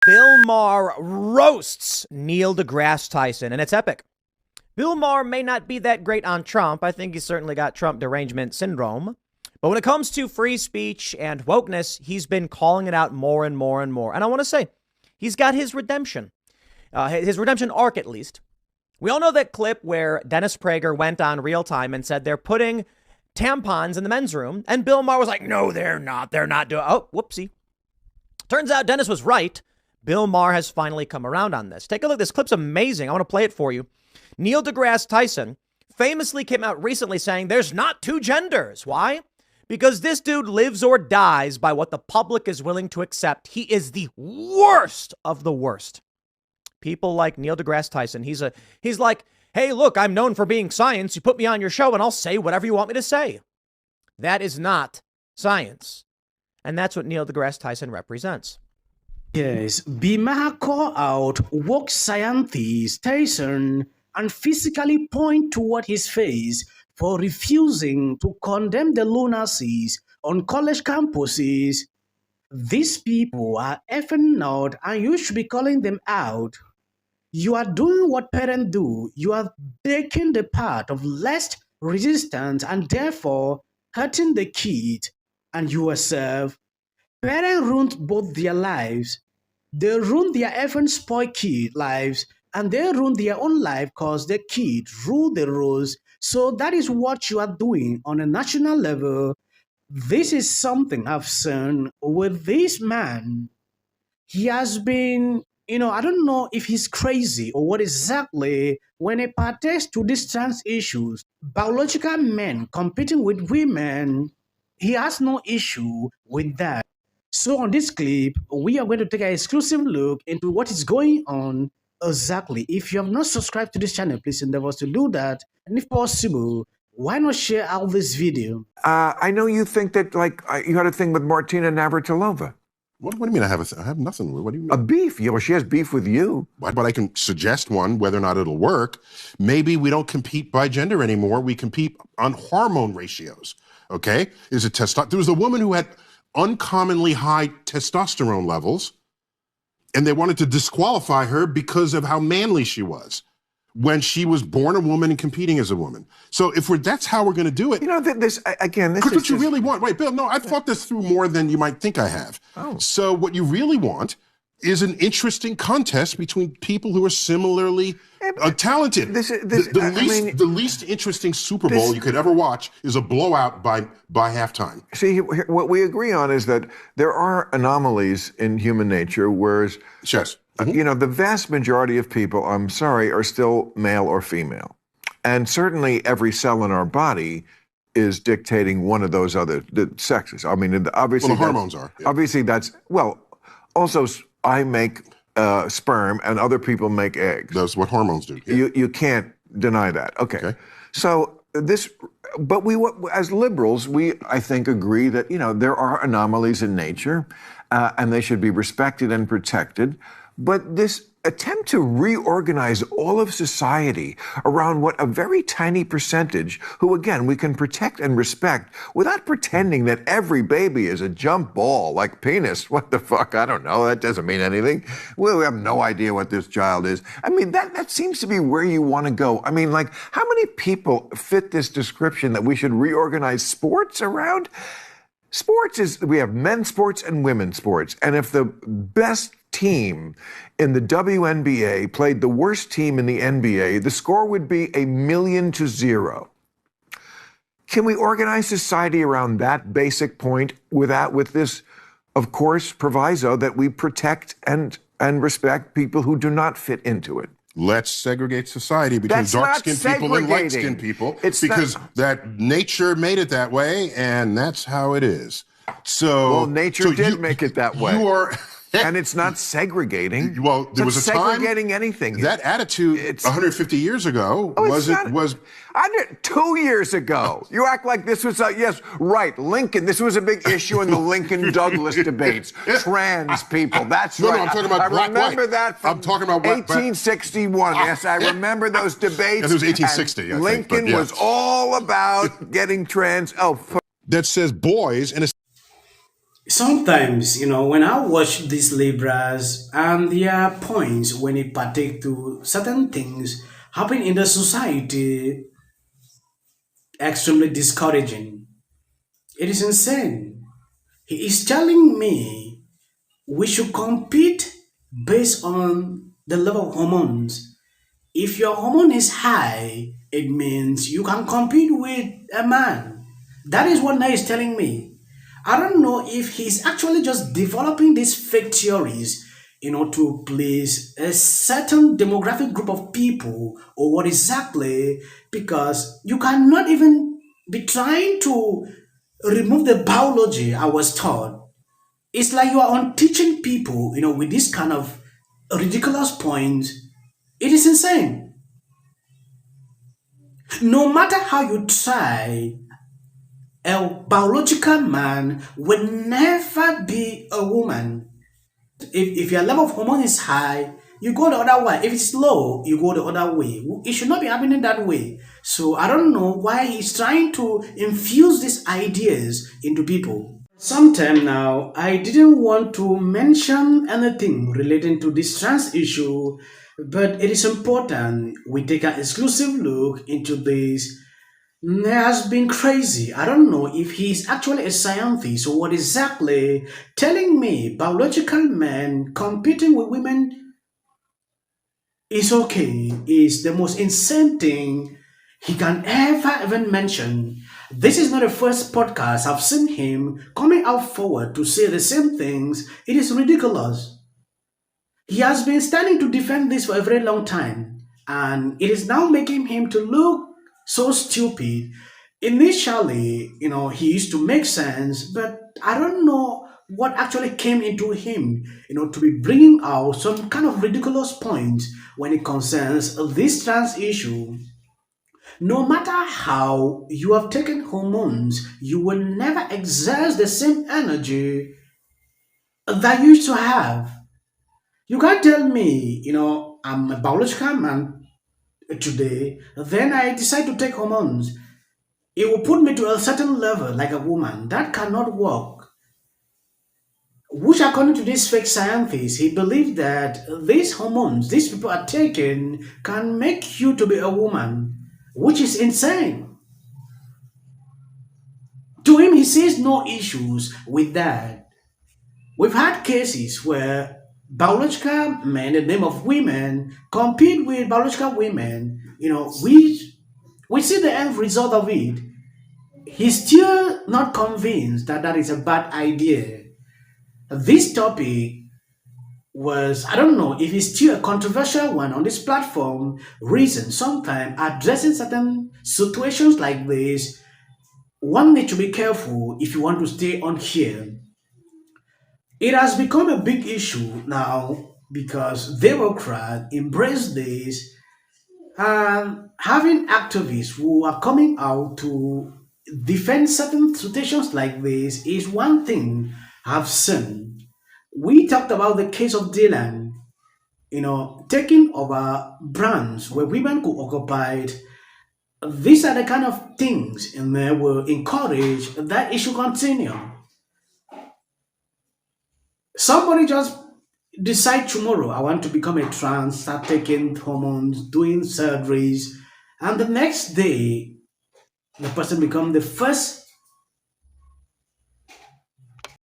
Bill Maher roasts Neil deGrasse Tyson, and it's epic. Bill Maher may not be that great on Trump. I think he's certainly got Trump derangement syndrome. But when it comes to free speech and wokeness, he's been calling it out more and more and more. And I want to say, he's got his redemption arc at least. We all know that clip where Dennis Prager went on Real Time and said they're putting tampons in the men's room. And Bill Maher was like, no, they're not. They're not doing. Oh, whoopsie. Turns out Dennis was right. Bill Maher has finally come around on this. Take a look. This clip's amazing. I want to play it for you. Neil deGrasse Tyson famously came out recently saying there's not two genders. Why? Because this dude lives or dies by what the public is willing to accept. He is the worst of the worst. People like Neil deGrasse Tyson, he's like, hey, look, I'm known for being science. You put me on your show and I'll say whatever you want me to say. That is not science. And that's what Neil deGrasse Tyson represents. Yes, Maher call out woke scientist Tyson and physically point toward his face for refusing to condemn the lunacies on college campuses. These people are effing not, and you should be calling them out. You are doing what parents do. You are taking the path of least resistance and therefore hurting the kid and yourself. Parents ruined both their lives. They ruined their effing spoiled kid lives, and they ruined their own life because the kid ruled the rules. So that is what you are doing on a national level. This is something I've seen with this man. He has been, I don't know if he's crazy or what exactly when it pertains to these trans issues. Biological men competing with women, he has no issue with that. So on this clip, we are going to take an exclusive look into what is going on exactly. If you have not subscribed to this channel, please endeavor to do that. And if possible, why not share out this video? I know you think that, you had a thing with Martina Navratilova. What do you mean I have nothing? What do you mean? A beef. Well, she has beef with you. But I can suggest one, whether or not it'll work. Maybe we don't compete by gender anymore. We compete on hormone ratios, okay? There was a woman who had uncommonly high testosterone levels, and they wanted to disqualify her because of how manly she was when she was born a woman and competing as a woman. So that's how we're going to do it. This is what you really want. Wait, Bill, no, I've thought this through more than you might think I have. Oh. So what you really want is an interesting contest between people who are similarly talented. The least interesting Super Bowl you could ever watch is a blowout by halftime. See, what we agree on is that there are anomalies in human nature, whereas yes. The vast majority of people, I'm sorry, are still male or female. And certainly every cell in our body is dictating one of those other sexes. I mean, obviously... Well, the hormones are. Yeah. Obviously also I make sperm and other people make eggs. That's what hormones do. Yeah. You can't deny that. Okay. So but we, as liberals, I think, agree that, there are anomalies in nature and they should be respected and protected. But this attempt to reorganize all of society around what a very tiny percentage, who, again, we can protect and respect without pretending that every baby is a jump ball, like penis. What the fuck? I don't know. That doesn't mean anything. We have no idea what this child is. I mean, that seems to be where you want to go. I mean, how many people fit this description that we should reorganize sports around? We have men's sports and women's sports. And if the best team in the WNBA played the worst team in the NBA, the score would be 1,000,000-0. Can we organize society around that basic point with this, of course, proviso that we protect and respect people who do not fit into it? Let's segregate society between dark-skinned people and light-skinned people that nature made it that way, and that's how it is. Well, nature did make it that way. And it's not segregating. Well, there was a time segregating anything. That attitude 150 years ago was 2 years ago. You act like this was Lincoln. This was a big issue in the Lincoln-Douglas debates. Trans people. That's right. No, I'm talking about black, I remember that from I'm talking about 1861. Yes, I remember those debates. It was 1860. Lincoln was all about getting trans. That says boys and Sometimes, when I watch these Libras and their points when it partake to certain things happen in the society, extremely discouraging. It is insane. He is telling me we should compete based on the level of hormones. If your hormone is high, it means you can compete with a man. That is what Nai is telling me. I don't know if he's actually just developing these fake theories, to please a certain demographic group of people or what exactly, because you cannot even be trying to remove the biology I was taught. It's like you are on teaching people, with this kind of ridiculous points. It is insane. No matter how you try, a biological man will never be a woman. If your level of hormone is high, you go the other way. If it's low, you go the other way. It should not be happening that way. So I don't know why he's trying to infuse these ideas into people. Sometime now, I didn't want to mention anything relating to this trans issue, but it is important we take an exclusive look into this. It has been crazy. I don't know if he's actually a scientist or what exactly, telling me biological men competing with women is okay, is the most insane thing he can ever even mention. This is not the first podcast I've seen him coming out forward to say the same things. It is ridiculous. He has been standing to defend this for a very long time, and it is now making him to look so stupid. Initially, he used to make sense, but I don't know what actually came into him, to be bringing out some kind of ridiculous points when it concerns this trans issue. No matter how you have taken hormones, you will never exert the same energy that you used to have. You can't tell me, I'm a biological man today, then I decide to take hormones. It will put me to a certain level like a woman. That cannot work. Which, according to this fake scientist, he believed that these hormones these people are taking can make you to be a woman, which is insane. To him, he sees no issues with that. We've had cases where biological men, in the name of women, compete with biological women. We see the end result of it. He's still not convinced that that is a bad idea. This topic was, I don't know if it's still a controversial one on this platform. Reason sometimes addressing certain situations like this, one need to be careful if you want to stay on here. It has become a big issue now because Democrats embrace this, and having activists who are coming out to defend certain situations like this is one thing I've seen. We talked about the case of Dylan, taking over brands where women could occupy it. These are the kind of things and they will encourage that issue continue. Somebody just decide tomorrow I want to become a trans, start taking hormones, doing surgeries, and the next day the person become the first